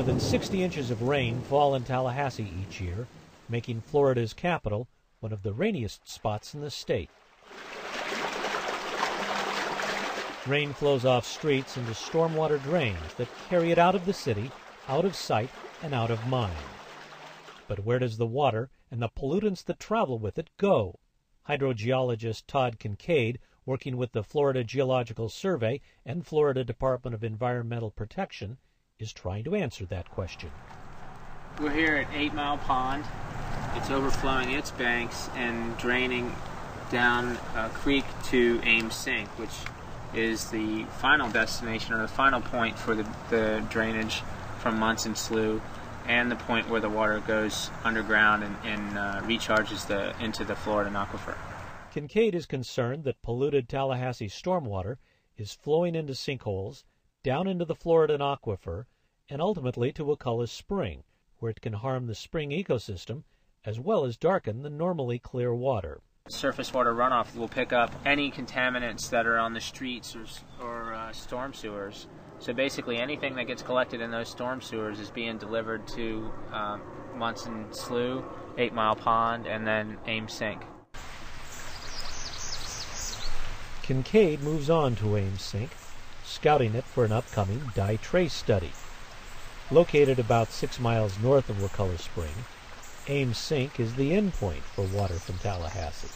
than 60 inches of rain fall in Tallahassee each year, making Florida's capital one of the rainiest spots in the state. Rain flows off streets into stormwater drains that carry it out of the city, out of sight, and out of mind. But where does the water and the pollutants that travel with it go? Hydrogeologist Todd Kincaid, working with the Florida Geological Survey and Florida Department of Environmental Protection, is trying to answer that question. We're here at 8 Mile Pond. It's overflowing its banks and draining down a creek to Ames Sink, which is the final destination or the final point for the drainage from Munson Slough, and the point where the water goes underground and recharges into the Florida aquifer. Kincaid is concerned that polluted Tallahassee stormwater is flowing into sinkholes, down into the Florida aquifer, and ultimately to Wakulla Spring, where it can harm the spring ecosystem as well as darken the normally clear water. Surface water runoff will pick up any contaminants that are on the streets or storm sewers. So basically anything that gets collected in those storm sewers is being delivered to Munson Slough, 8 Mile Pond, and then Ames Sink. Kincaid moves on to Ames Sink, scouting it for an upcoming dye trace study. Located about 6 miles north of Wakulla Spring, Ames Sink is the endpoint for water from Tallahassee.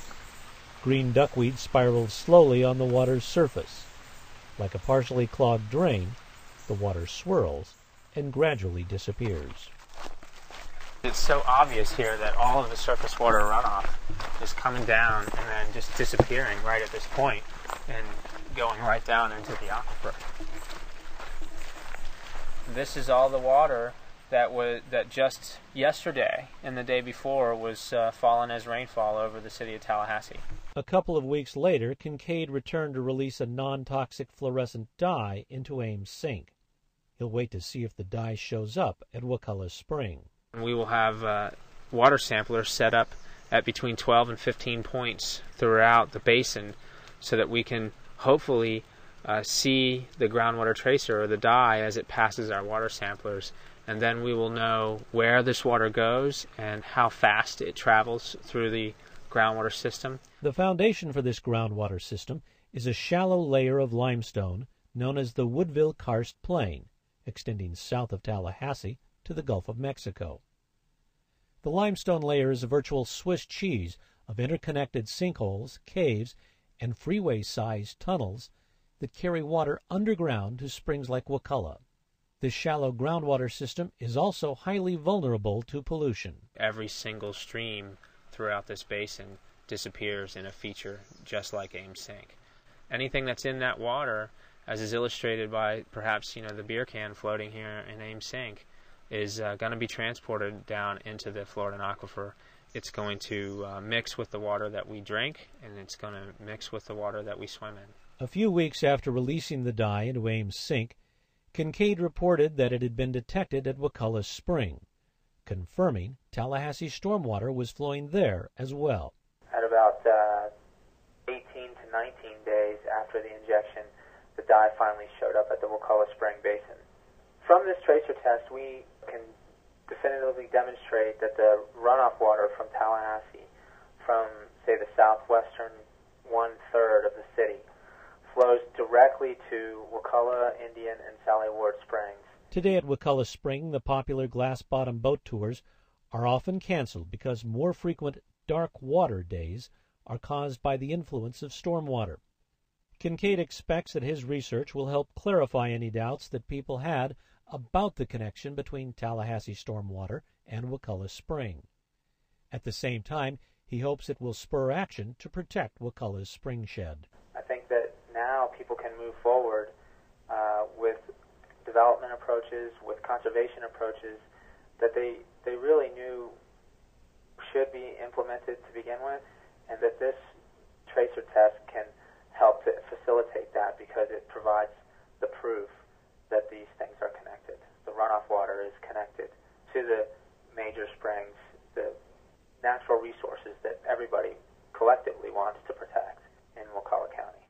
Green duckweed spirals slowly on the water's surface. Like a partially clogged drain, the water swirls and gradually disappears. It's so obvious here that all of the surface water runoff is coming down and then just disappearing right at this point and going right down into the aquifer. This is all the water that just yesterday and the day before was falling as rainfall over the city of Tallahassee. A couple of weeks later, Kincaid returned to release a non-toxic fluorescent dye into Ames Sink. He'll wait to see if the dye shows up at Wakulla Spring. We will have water samplers set up at between 12 and 15 points throughout the basin so that we can hopefully see the groundwater tracer or the dye as it passes our water samplers, and then we will know where this water goes and how fast it travels through the groundwater system. The foundation for this groundwater system is a shallow layer of limestone known as the Woodville Karst Plain, extending south of Tallahassee to the Gulf of Mexico. The limestone layer is a virtual Swiss cheese of interconnected sinkholes, caves, and freeway-sized tunnels that carry water underground to springs like Wakulla. This shallow groundwater system is also highly vulnerable to pollution. Every single stream throughout this basin disappears in a feature just like Ames Sink. Anything that's in that water, as is illustrated by perhaps the beer can floating here in Ames Sink, is going to be transported down into the Florida aquifer. It's going to mix with the water that we drink, and it's going to mix with the water that we swim in. A few weeks after releasing the dye into Ames Sink, Kincaid reported that it had been detected at Wakulla Spring, confirming Tallahassee stormwater was flowing there as well. At about 18 to 19 days after the injection, the dye finally showed up at the Wakulla Spring Basin. From this tracer test, we can definitively demonstrate that the runoff water from Tallahassee, from, say, the southwestern one-third of the city, flows directly to Wakulla, Indian, and Sally Ward Springs. Today at Wakulla Spring, the popular glass-bottom boat tours are often canceled because more frequent dark water days are caused by the influence of stormwater. Kincaid expects that his research will help clarify any doubts that people had about the connection between Tallahassee stormwater and Wakulla Spring. At the same time, he hopes it will spur action to protect Wakulla's spring shed. I think that now people can move forward with development approaches, with conservation approaches that they really knew should be implemented to begin with, and that this tracer test can help to facilitate that because it provides the proof that these things are connected. The runoff water is connected to the major springs, the natural resources that everybody collectively wants to protect in Wakulla County.